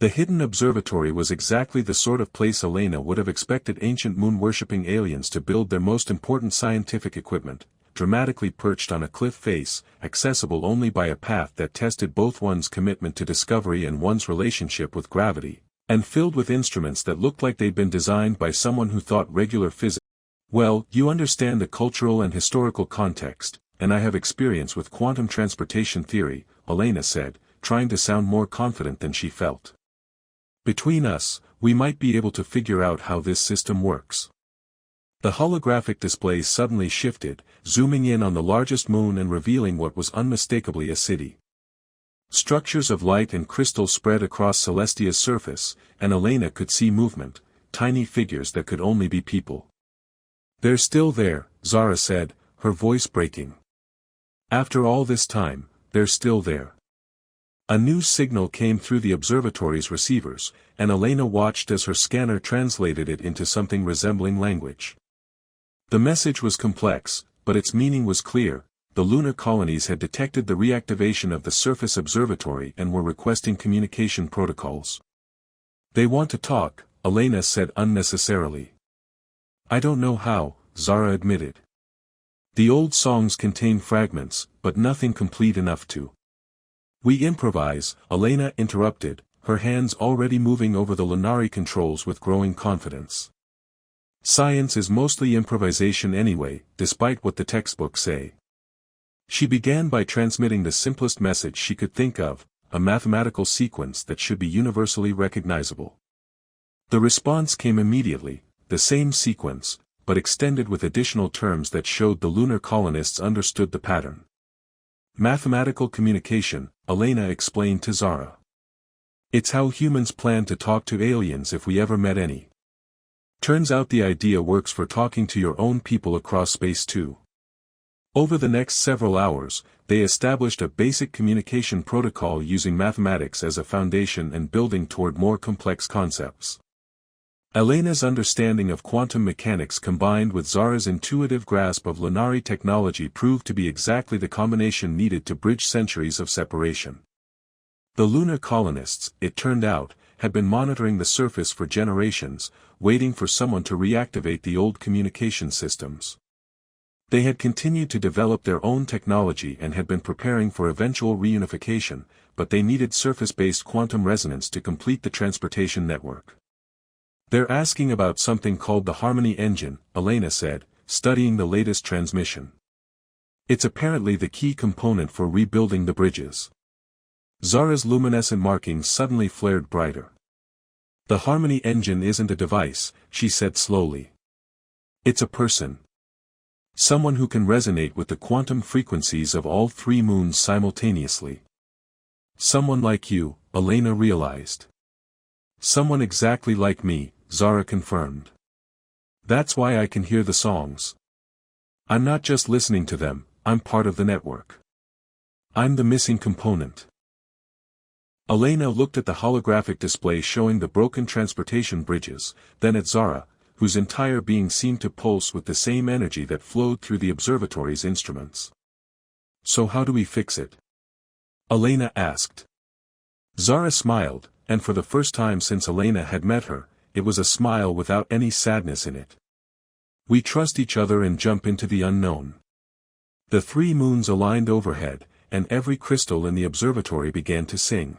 The hidden observatory was exactly the sort of place Elena would have expected ancient moon-worshipping aliens to build their most important scientific equipment, dramatically perched on a cliff face, accessible only by a path that tested both one's commitment to discovery and one's relationship with gravity, and filled with instruments that looked like they'd been designed by someone who thought regular physics. Well, you understand the cultural and historical context, and I have experience with quantum transportation theory, Elena said, trying to sound more confident than she felt. Between us, we might be able to figure out how this system works. The holographic display suddenly shifted, zooming in on the largest moon and revealing what was unmistakably a city. Structures of light and crystal spread across Celestia's surface, and Elena could see movement, tiny figures that could only be people. "They're still there," Zara said, her voice breaking. "After all this time, they're still there." A new signal came through the observatory's receivers, and Elena watched as her scanner translated it into something resembling language. The message was complex, but its meaning was clear. The lunar colonies had detected the reactivation of the surface observatory and were requesting communication protocols. "They want to talk," Elena said unnecessarily. "I don't know how," Zara admitted. "The old songs contain fragments, but nothing complete enough to." "We improvise," Elena interrupted, her hands already moving over the Lunari controls with growing confidence. "Science is mostly improvisation anyway, despite what the textbooks say." She began by transmitting the simplest message she could think of, a mathematical sequence that should be universally recognizable. The response came immediately, the same sequence, but extended with additional terms that showed the lunar colonists understood the pattern. "Mathematical communication," Elena explained to Zara. "It's how humans plan to talk to aliens if we ever met any. Turns out the idea works for talking to your own people across space too." Over the next several hours, they established a basic communication protocol using mathematics as a foundation and building toward more complex concepts. Elena's understanding of quantum mechanics combined with Zara's intuitive grasp of Lunari technology proved to be exactly the combination needed to bridge centuries of separation. The lunar colonists, it turned out, had been monitoring the surface for generations, waiting for someone to reactivate the old communication systems. They had continued to develop their own technology and had been preparing for eventual reunification, but they needed surface-based quantum resonance to complete the transportation network. "They're asking about something called the Harmony Engine," Elena said, studying the latest transmission. "It's apparently the key component for rebuilding the bridges." Zara's luminescent markings suddenly flared brighter. "The Harmony Engine isn't a device," she said slowly. "It's a person. Someone who can resonate with the quantum frequencies of all three moons simultaneously." "Someone like you," Elena realized. "Someone exactly like me," Zara confirmed. "That's why I can hear the songs. I'm not just listening to them, I'm part of the network. I'm the missing component." Elena looked at the holographic display showing the broken transportation bridges, then at Zara, whose entire being seemed to pulse with the same energy that flowed through the observatory's instruments. "So how do we fix it?" Elena asked. Zara smiled, and for the first time since Elena had met her, it was a smile without any sadness in it. "We trust each other and jump into the unknown." The three moons aligned overhead, and every crystal in the observatory began to sing.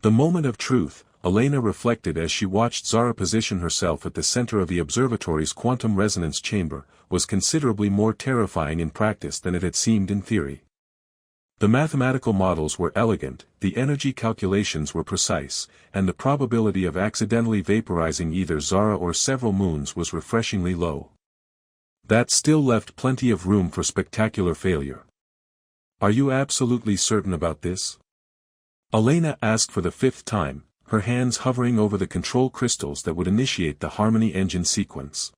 The moment of truth, Elena reflected as she watched Zara position herself at the center of the observatory's quantum resonance chamber, was considerably more terrifying in practice than it had seemed in theory. The mathematical models were elegant, the energy calculations were precise, and the probability of accidentally vaporizing either Zara or several moons was refreshingly low. That still left plenty of room for spectacular failure. "Are you absolutely certain about this?" Elena asked for the fifth time, her hands hovering over the control crystals that would initiate the Harmony Engine sequence.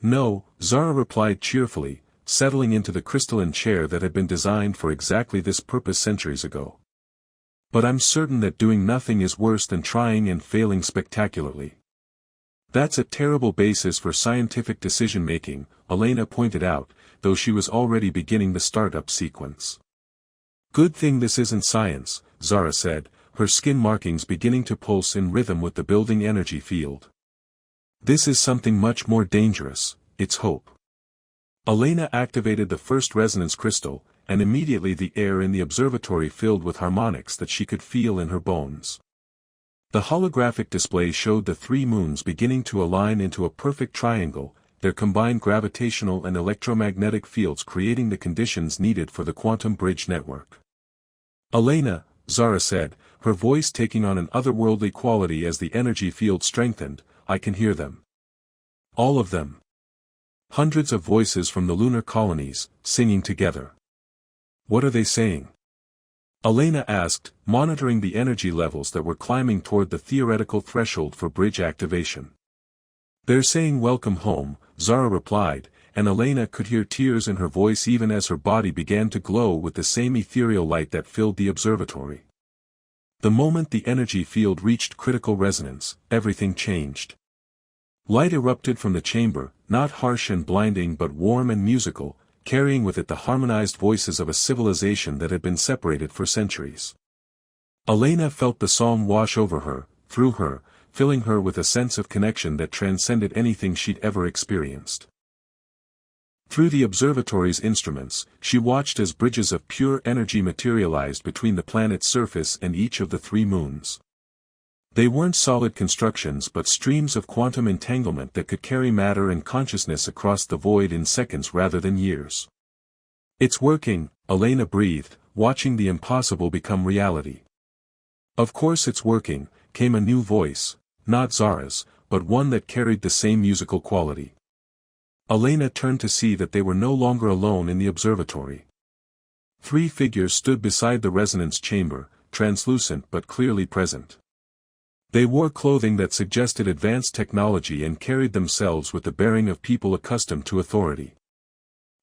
"No," Zara replied cheerfully, settling into the crystalline chair that had been designed for exactly this purpose centuries ago. "But I'm certain that doing nothing is worse than trying and failing spectacularly. That's a terrible basis for scientific decision-making," Elena pointed out, though she was already beginning the startup sequence. "Good thing this isn't science," Zara said, her skin markings beginning to pulse in rhythm with the building energy field. This is something much more dangerous, it's hope. Elena activated the first resonance crystal, and immediately the air in the observatory filled with harmonics that she could feel in her bones. The holographic display showed the three moons beginning to align into a perfect triangle, their combined gravitational and electromagnetic fields creating the conditions needed for the quantum bridge network. "Elena," Zara said, her voice taking on an otherworldly quality as the energy field strengthened, "I can hear them. All of them. Hundreds of voices from the lunar colonies, singing together." "What are they saying?" Elena asked, monitoring the energy levels that were climbing toward the theoretical threshold for bridge activation. "They're saying welcome home," Zara replied, and Elena could hear tears in her voice even as her body began to glow with the same ethereal light that filled the observatory. The moment the energy field reached critical resonance, everything changed. Light erupted from the chamber, not harsh and blinding but warm and musical, carrying with it the harmonized voices of a civilization that had been separated for centuries. Elena felt the song wash over her, through her, filling her with a sense of connection that transcended anything she'd ever experienced. Through the observatory's instruments, she watched as bridges of pure energy materialized between the planet's surface and each of the three moons. They weren't solid constructions but streams of quantum entanglement that could carry matter and consciousness across the void in seconds rather than years. "It's working," Elena breathed, watching the impossible become reality. "Of course it's working," came a new voice, not Zara's, but one that carried the same musical quality. Elena turned to see that they were no longer alone in the observatory. Three figures stood beside the resonance chamber, translucent but clearly present. They wore clothing that suggested advanced technology and carried themselves with the bearing of people accustomed to authority.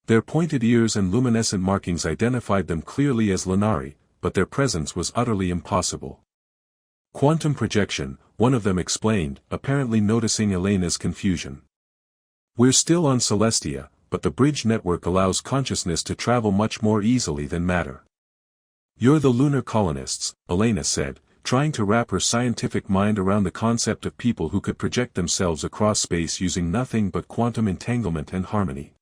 Their pointed ears and luminescent markings identified them clearly as Lunari, but their presence was utterly impossible. "Quantum projection," one of them explained, apparently noticing Elena's confusion. "We're still on Celestia, but the bridge network allows consciousness to travel much more easily than matter." "You're the lunar colonists," Elena said, trying to wrap her scientific mind around the concept of people who could project themselves across space using nothing but quantum entanglement and harmony.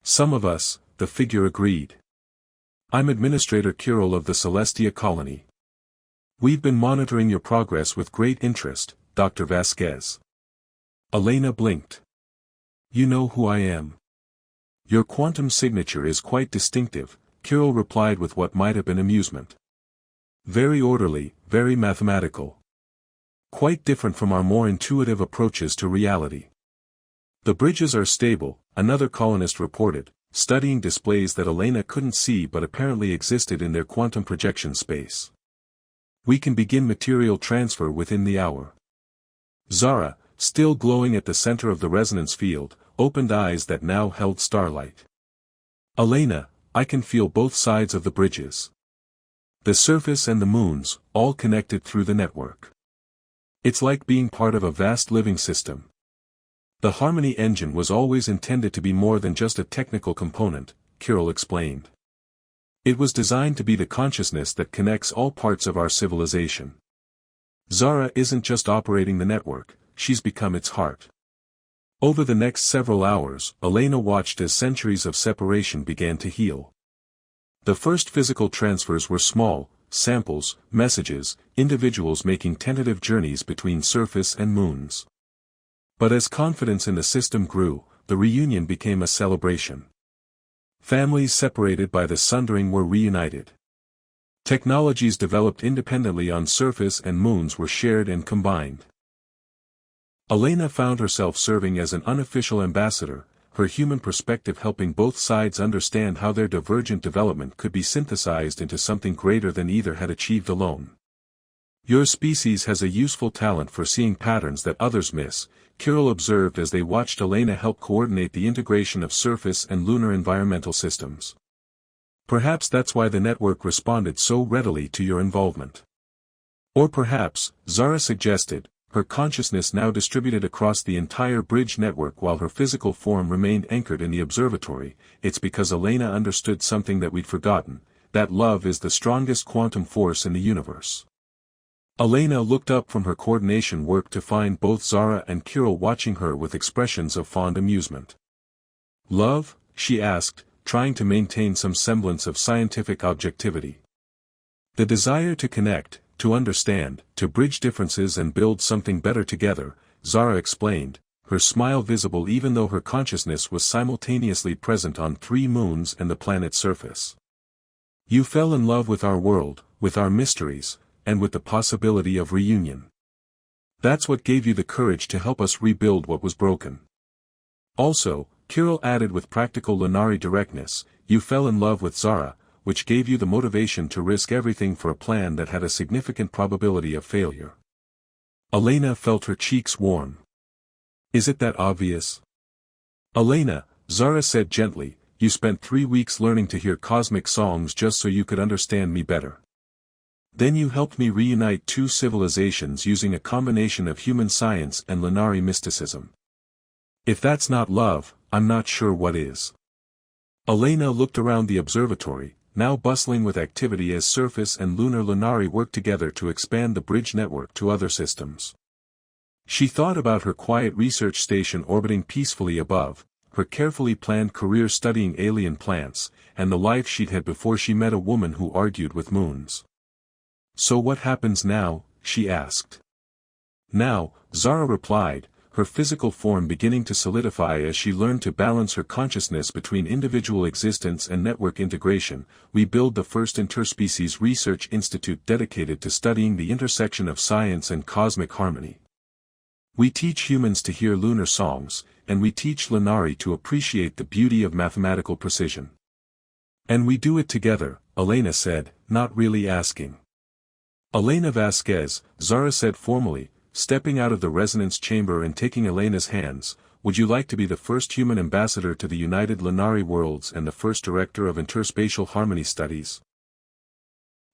"Some of us," the figure agreed. "I'm Administrator Kirill of the Celestia colony. We've been monitoring your progress with great interest, Dr. Vasquez." Elena blinked. "You know who I am. Your quantum signature is quite distinctive," Kirill replied with what might have been amusement. "Very orderly, very mathematical. Quite different from our more intuitive approaches to reality." "The bridges are stable," another colonist reported, studying displays that Elena couldn't see but apparently existed in their quantum projection space. "We can begin material transfer within the hour." Zara, still glowing at the center of the resonance field, opened eyes that now held starlight. "Elena, I can feel both sides of the bridges. The surface and the moons, all connected through the network. It's like being part of a vast living system." "The Harmony engine was always intended to be more than just a technical component," Kirill explained. "It was designed to be the consciousness that connects all parts of our civilization. Zara isn't just operating the network, she's become its heart." Over the next several hours, Elena watched as centuries of separation began to heal. The first physical transfers were small, samples, messages, individuals making tentative journeys between surface and moons. But as confidence in the system grew, the reunion became a celebration. Families separated by the sundering were reunited. Technologies developed independently on surface and moons were shared and combined. Elena found herself serving as an unofficial ambassador, her human perspective helping both sides understand how their divergent development could be synthesized into something greater than either had achieved alone. "Your species has a useful talent for seeing patterns that others miss," Kirill observed as they watched Elena help coordinate the integration of surface and lunar environmental systems. "Perhaps that's why the network responded so readily to your involvement." "Or perhaps," Zara suggested, her consciousness now distributed across the entire bridge network while her physical form remained anchored in the observatory, "it's because Elena understood something that we'd forgotten, that love is the strongest quantum force in the universe." Elena looked up from her coordination work to find both Zara and Kirill watching her with expressions of fond amusement. "Love?" she asked, trying to maintain some semblance of scientific objectivity. "The desire to connect, to understand, to bridge differences and build something better together," Zara explained, her smile visible even though her consciousness was simultaneously present on 3 moons and the planet's surface. "You fell in love with our world, with our mysteries, and with the possibility of reunion. That's what gave you the courage to help us rebuild what was broken. Also," Kirill added with practical Lunari directness, "you fell in love with Zara, which gave you the motivation to risk everything for a plan that had a significant probability of failure." Elena felt her cheeks warm. "Is it that obvious?" "Elena," Zara said gently, "you spent 3 weeks learning to hear cosmic songs just so you could understand me better. Then you helped me reunite 2 civilizations using a combination of human science and Lunari mysticism. If that's not love, I'm not sure what is." Elena looked around the observatory, now bustling with activity as surface and lunar Lunari worked together to expand the bridge network to other systems. She thought about her quiet research station orbiting peacefully above, her carefully planned career studying alien plants, and the life she'd had before she met a woman who argued with moons. "So what happens now?" she asked. "Now," Zara replied, her physical form beginning to solidify as she learned to balance her consciousness between individual existence and network integration, "we build the first interspecies research institute dedicated to studying the intersection of science and cosmic harmony. We teach humans to hear lunar songs, and we teach Lunari to appreciate the beauty of mathematical precision. And we do it together," Elena said, not really asking. "Elena Vasquez," Zara said formally, stepping out of the resonance chamber and taking Elena's hands, "would you like to be the first human ambassador to the United Lunari Worlds and the first director of interspatial harmony studies?"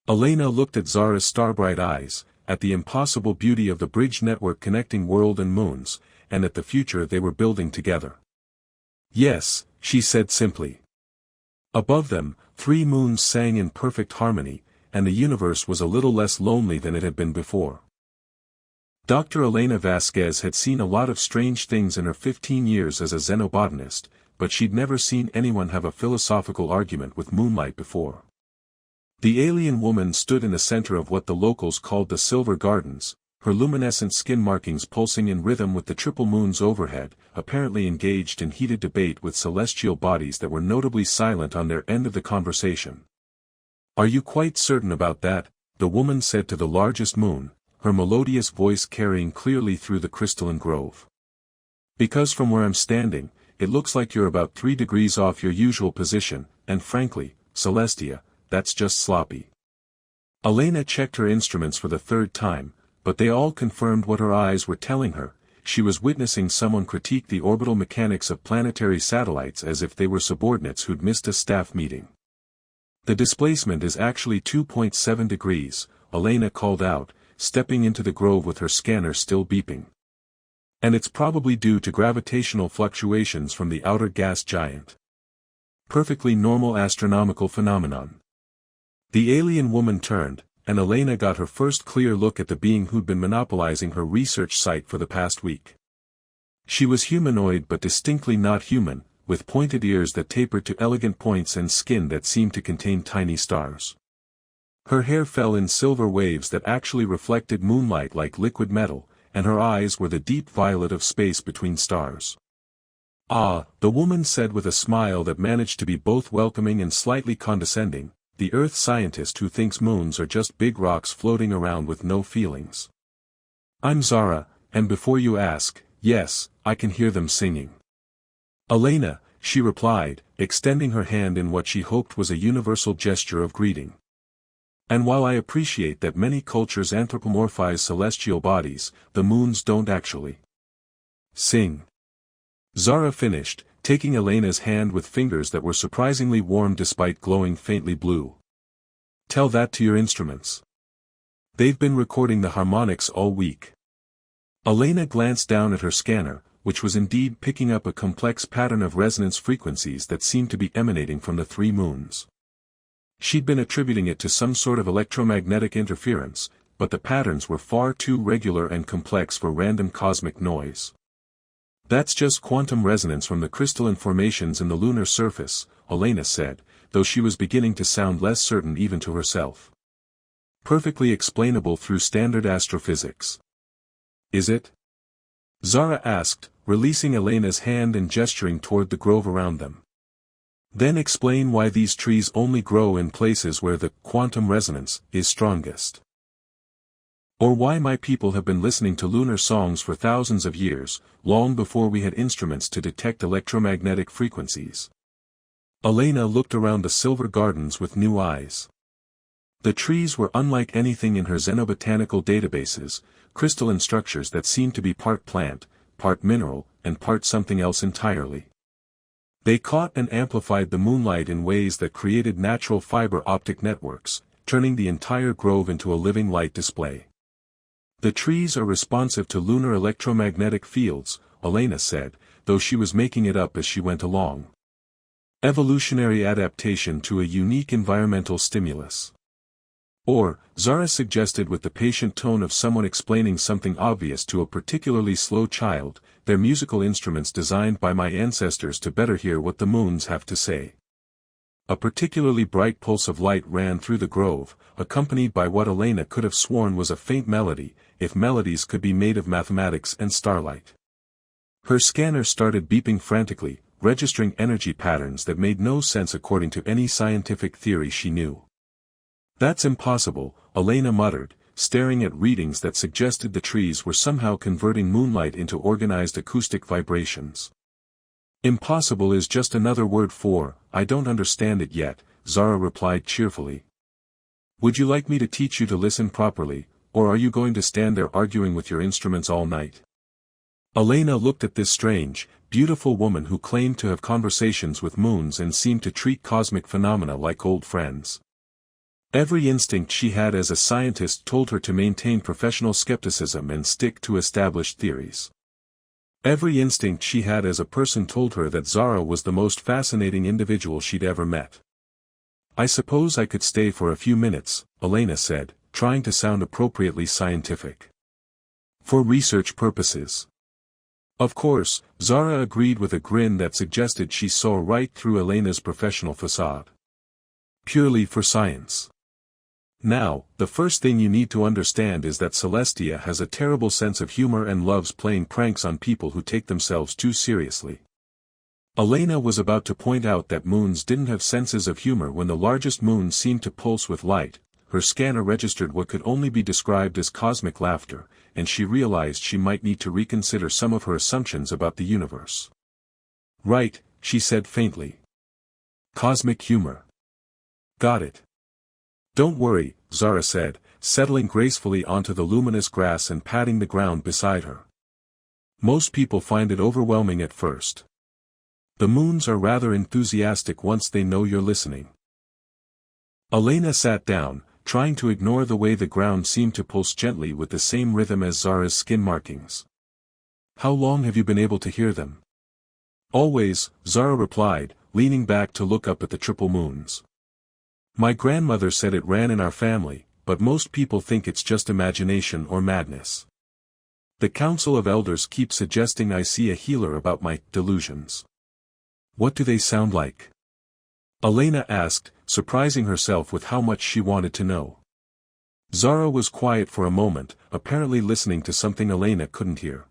Elena looked at Zara's starbright eyes, at the impossible beauty of the bridge network connecting world and moons, and at the future they were building together. "Yes," she said simply. Above them, 3 moons sang in perfect harmony, and the universe was a little less lonely than it had been before. Dr. Elena Vasquez had seen a lot of strange things in her 15 years as a xenobotanist, but she'd never seen anyone have a philosophical argument with moonlight before. The alien woman stood in the center of what the locals called the Silver Gardens, her luminescent skin markings pulsing in rhythm with the triple moons overhead, apparently engaged in heated debate with celestial bodies that were notably silent on their end of the conversation. "Are you quite certain about that?" the woman said to the largest moon, her melodious voice carrying clearly through the crystalline grove. "Because from where I'm standing, it looks like you're about 3 degrees off your usual position, and frankly, Celestia, that's just sloppy." Elena checked her instruments for the 3rd time, but they all confirmed what her eyes were telling her. She was witnessing someone critique the orbital mechanics of planetary satellites as if they were subordinates who'd missed a staff meeting. "The displacement is actually 2.7 degrees, Elena called out, stepping into the grove with her scanner still beeping. "And it's probably due to gravitational fluctuations from the outer gas giant. Perfectly normal astronomical phenomenon." The alien woman turned, and Elena got her first clear look at the being who'd been monopolizing her research site for the past week. She was humanoid but distinctly not human, with pointed ears that tapered to elegant points and skin that seemed to contain tiny stars. Her hair fell in silver waves that actually reflected moonlight like liquid metal, and her eyes were the deep violet of space between stars. "Ah," the woman said with a smile that managed to be both welcoming and slightly condescending, "the Earth scientist who thinks moons are just big rocks floating around with no feelings. I'm Zara, and before you ask, yes, I can hear them singing." "Elena," she replied, extending her hand in what she hoped was a universal gesture of greeting. "And while I appreciate that many cultures anthropomorphize celestial bodies, the moons don't actually sing." Zara finished, taking Elena's hand with fingers that were surprisingly warm despite glowing faintly blue. "Tell that to your instruments. They've been recording the harmonics all week." Elena glanced down at her scanner, which was indeed picking up a complex pattern of resonance frequencies that seemed to be emanating from the 3 moons. She'd been attributing it to some sort of electromagnetic interference, but the patterns were far too regular and complex for random cosmic noise. That's just quantum resonance from the crystalline formations in the lunar surface, Elena said, though she was beginning to sound less certain even to herself. Perfectly explainable through standard astrophysics. Is it? Zara asked, releasing Elena's hand and gesturing toward the grove around them. Then explain why these trees only grow in places where the quantum resonance is strongest. Or why my people have been listening to lunar songs for thousands of years, long before we had instruments to detect electromagnetic frequencies. Elena looked around the silver gardens with new eyes. The trees were unlike anything in her xenobotanical databases, crystalline structures that seemed to be part plant, part mineral, and part something else entirely. They caught and amplified the moonlight in ways that created natural fiber optic networks, turning the entire grove into a living light display. The trees are responsive to lunar electromagnetic fields, Elena said, though she was making it up as she went along. Evolutionary adaptation to a unique environmental stimulus. Or, Zara suggested with the patient tone of someone explaining something obvious to a particularly slow child, they're musical instruments designed by my ancestors to better hear what the moons have to say. A particularly bright pulse of light ran through the grove, accompanied by what Elena could have sworn was a faint melody, if melodies could be made of mathematics and starlight. Her scanner started beeping frantically, registering energy patterns that made no sense according to any scientific theory she knew. That's impossible, Elena muttered, staring at readings that suggested the trees were somehow converting moonlight into organized acoustic vibrations. Impossible is just another word for, I don't understand it yet, Zara replied cheerfully. Would you like me to teach you to listen properly, or are you going to stand there arguing with your instruments all night? Elena looked at this strange, beautiful woman who claimed to have conversations with moons and seemed to treat cosmic phenomena like old friends. Every instinct she had as a scientist told her to maintain professional skepticism and stick to established theories. Every instinct she had as a person told her that Zara was the most fascinating individual she'd ever met. I suppose I could stay for a few minutes, Elena said, trying to sound appropriately scientific. For research purposes. Of course, Zara agreed with a grin that suggested she saw right through Elena's professional facade. Purely for science. Now, the first thing you need to understand is that Celestia has a terrible sense of humor and loves playing pranks on people who take themselves too seriously. Elena was about to point out that moons didn't have senses of humor when the largest moon seemed to pulse with light. Her scanner registered what could only be described as cosmic laughter, and she realized she might need to reconsider some of her assumptions about the universe. Right, she said faintly. Cosmic humor. Got it. Don't worry, Zara said, settling gracefully onto the luminous grass and patting the ground beside her. Most people find it overwhelming at first. The moons are rather enthusiastic once they know you're listening. Elena sat down, trying to ignore the way the ground seemed to pulse gently with the same rhythm as Zara's skin markings. How long have you been able to hear them? Always, Zara replied, leaning back to look up at the triple moons. My grandmother said it ran in our family, but most people think it's just imagination or madness. The Council of Elders keeps suggesting I see a healer about my delusions. What do they sound like? Elena asked, surprising herself with how much she wanted to know. Zara was quiet for a moment, apparently listening to something Elena couldn't hear.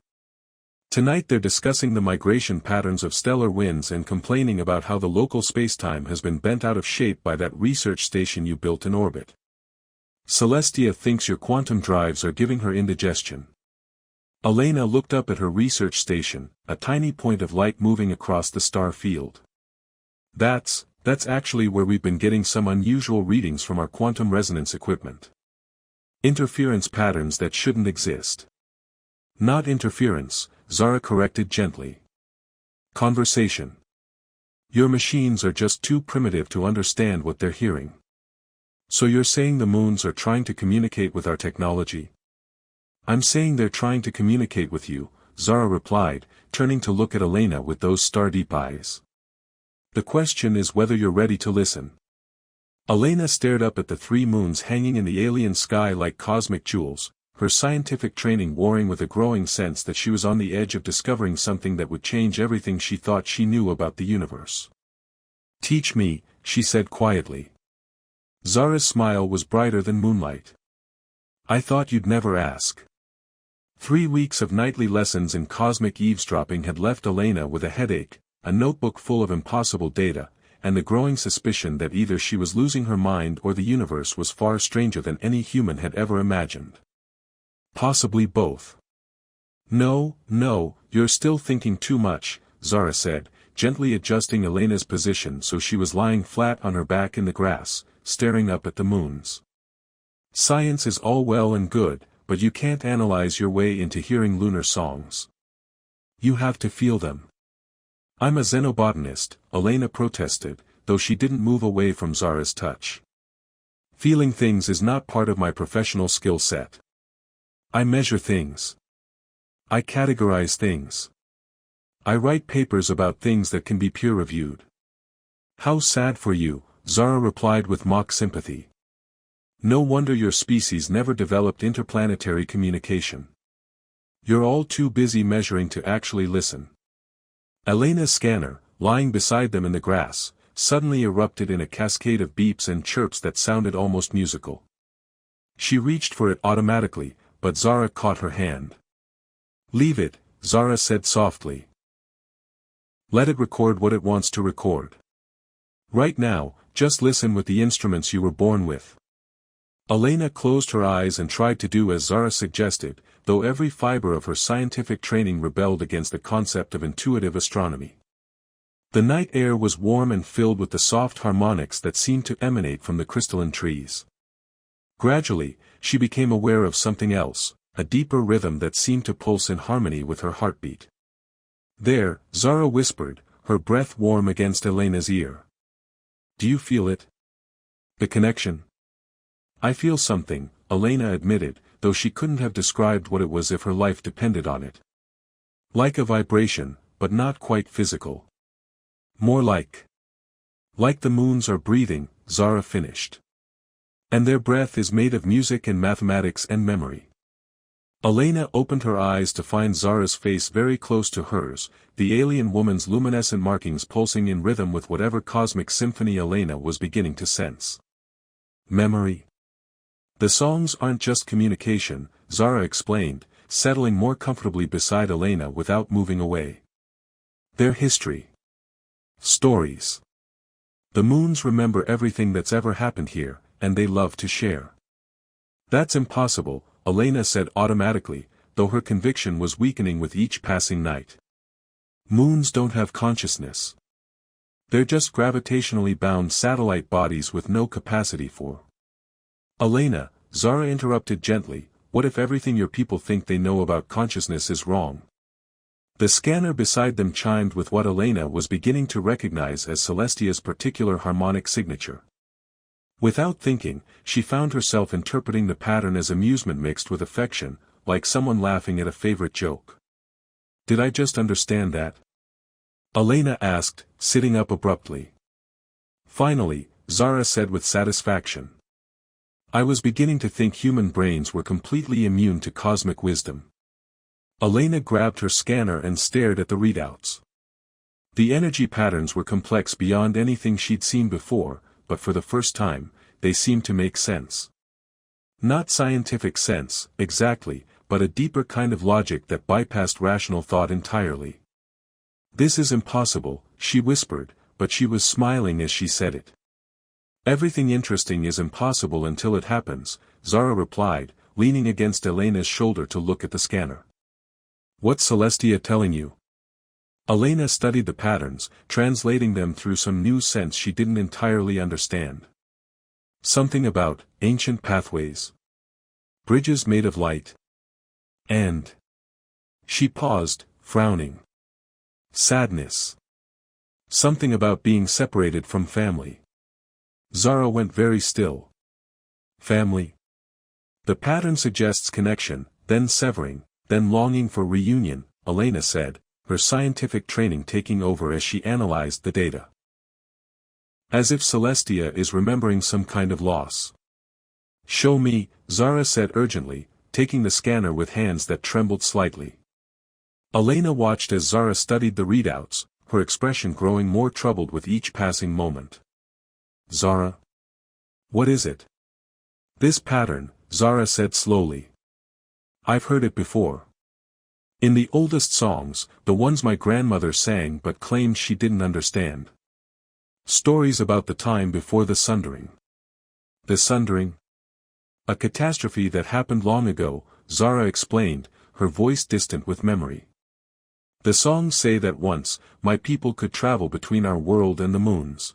Tonight they're discussing the migration patterns of stellar winds and complaining about how the local spacetime has been bent out of shape by that research station you built in orbit. Celestia thinks your quantum drives are giving her indigestion. Elena looked up at her research station, a tiny point of light moving across the star field. That's actually where we've been getting some unusual readings from our quantum resonance equipment. Interference patterns that shouldn't exist. Not interference, Zara corrected gently. Conversation. Your machines are just too primitive to understand what they're hearing. So you're saying the moons are trying to communicate with our technology? I'm saying they're trying to communicate with you, Zara replied, turning to look at Elena with those star-deep eyes. The question is whether you're ready to listen. Elena stared up at the three moons hanging in the alien sky like cosmic jewels, her scientific training warring with a growing sense that she was on the edge of discovering something that would change everything she thought she knew about the universe. "Teach me," she said quietly. Zara's smile was brighter than moonlight. "I thought you'd never ask." 3 weeks of nightly lessons in cosmic eavesdropping had left Elena with a headache, a notebook full of impossible data, and the growing suspicion that either she was losing her mind or the universe was far stranger than any human had ever imagined. Possibly both. "No, you're still thinking too much," Zara said, gently adjusting Elena's position so she was lying flat on her back in the grass, staring up at the moons. "Science is all well and good, but you can't analyze your way into hearing lunar songs. You have to feel them." "I'm a xenobotanist," Elena protested, though she didn't move away from Zara's touch. "Feeling things is not part of my professional skill set. I measure things. I categorize things. I write papers about things that can be peer-reviewed." "How sad for you," Zara replied with mock sympathy. "No wonder your species never developed interplanetary communication. You're all too busy measuring to actually listen." Elena's scanner, lying beside them in the grass, suddenly erupted in a cascade of beeps and chirps that sounded almost musical. She reached for it automatically, but Zara caught her hand. "Leave it," Zara said softly. "Let it record what it wants to record. Right now, just listen with the instruments you were born with." Elena closed her eyes and tried to do as Zara suggested, though every fiber of her scientific training rebelled against the concept of intuitive astronomy. The night air was warm and filled with the soft harmonics that seemed to emanate from the crystalline trees. Gradually, she became aware of something else, a deeper rhythm that seemed to pulse in harmony with her heartbeat. "There," Zara whispered, her breath warm against Elena's ear. "Do you feel it? The connection?" "I feel something," Elena admitted, though she couldn't have described what it was if her life depended on it. "Like a vibration, but not quite physical. More like the moons are breathing," Zara finished. "And their breath is made of music and mathematics and memory." Elena opened her eyes to find Zara's face very close to hers, the alien woman's luminescent markings pulsing in rhythm with whatever cosmic symphony Elena was beginning to sense. "Memory? The songs aren't just communication," Zara explained, settling more comfortably beside Elena without moving away. "They're history. Stories. The moons remember everything that's ever happened here, and they love to share." "That's impossible," Elena said automatically, though her conviction was weakening with each passing night. "Moons don't have consciousness. They're just gravitationally bound satellite bodies with no capacity for—" "Elena," Zara interrupted gently, "what if everything your people think they know about consciousness is wrong?" The scanner beside them chimed with what Elena was beginning to recognize as Celestia's particular harmonic signature. Without thinking, she found herself interpreting the pattern as amusement mixed with affection, like someone laughing at a favorite joke. "Did I just understand that?" Elena asked, sitting up abruptly. "Finally," Zara said with satisfaction. "I was beginning to think human brains were completely immune to cosmic wisdom." Elena grabbed her scanner and stared at the readouts. The energy patterns were complex beyond anything she'd seen before, but for the first time, they seemed to make sense. Not scientific sense, exactly, but a deeper kind of logic that bypassed rational thought entirely. "This is impossible," she whispered, but she was smiling as she said it. "Everything interesting is impossible until it happens," Zara replied, leaning against Elena's shoulder to look at the scanner. "What's Celestia telling you?" Elena studied the patterns, translating them through some new sense she didn't entirely understand. "Something about ancient pathways. Bridges made of light. And—" She paused, frowning. "Sadness. Something about being separated from family." Zara went very still. "Family? The pattern suggests connection, then severing, then longing for reunion," Elena said, her scientific training taking over as she analyzed the data. As if Celestia is remembering some kind of loss. Show me, Zara said urgently, taking the scanner with hands that trembled slightly. Elena watched as Zara studied the readouts, her expression growing more troubled with each passing moment. Zara? What is it? This pattern, Zara said slowly. I've heard it before. In the oldest songs, the ones my grandmother sang but claimed she didn't understand. Stories about the time before the Sundering. The Sundering? A catastrophe that happened long ago, Zara explained, her voice distant with memory. The songs say that once, my people could travel between our world and the moons.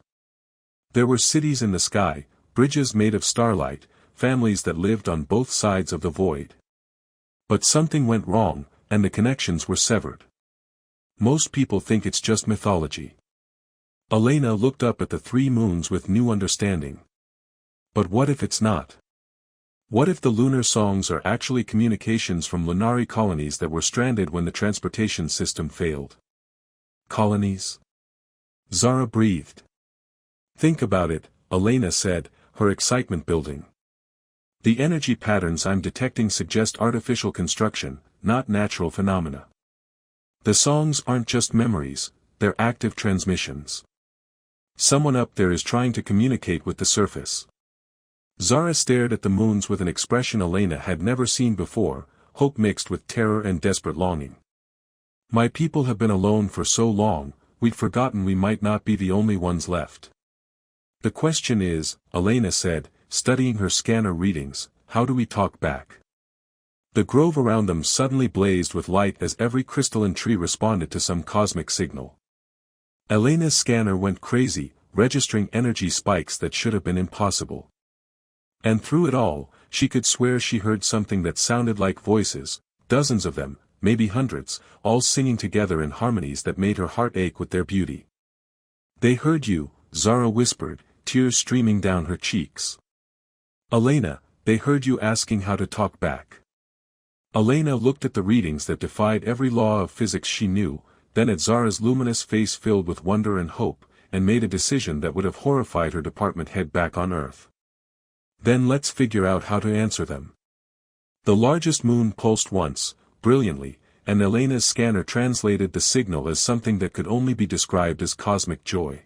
There were cities in the sky, bridges made of starlight, families that lived on both sides of the void. But something went wrong, and the connections were severed. Most people think it's just mythology. Elena looked up at the three moons with new understanding. But what if it's not? What if the lunar songs are actually communications from Lunari colonies that were stranded when the transportation system failed? Colonies? Zara breathed. Think about it, Elena said, her excitement building. The energy patterns I'm detecting suggest artificial construction, not natural phenomena. The songs aren't just memories, they're active transmissions. Someone up there is trying to communicate with the surface. Zara stared at the moons with an expression Elena had never seen before, hope mixed with terror and desperate longing. My people have been alone for so long, we'd forgotten we might not be the only ones left. The question is, Elena said, studying her scanner readings, how do we talk back? The grove around them suddenly blazed with light as every crystalline tree responded to some cosmic signal. Elena's scanner went crazy, registering energy spikes that should have been impossible. And through it all, she could swear she heard something that sounded like voices, dozens of them, maybe hundreds, all singing together in harmonies that made her heart ache with their beauty. They heard you, Zara whispered, tears streaming down her cheeks. Elena, they heard you asking how to talk back. Elena looked at the readings that defied every law of physics she knew, then at Zara's luminous face filled with wonder and hope, and made a decision that would have horrified her department head back on Earth. Then let's figure out how to answer them. The largest moon pulsed once, brilliantly, and Elena's scanner translated the signal as something that could only be described as cosmic joy.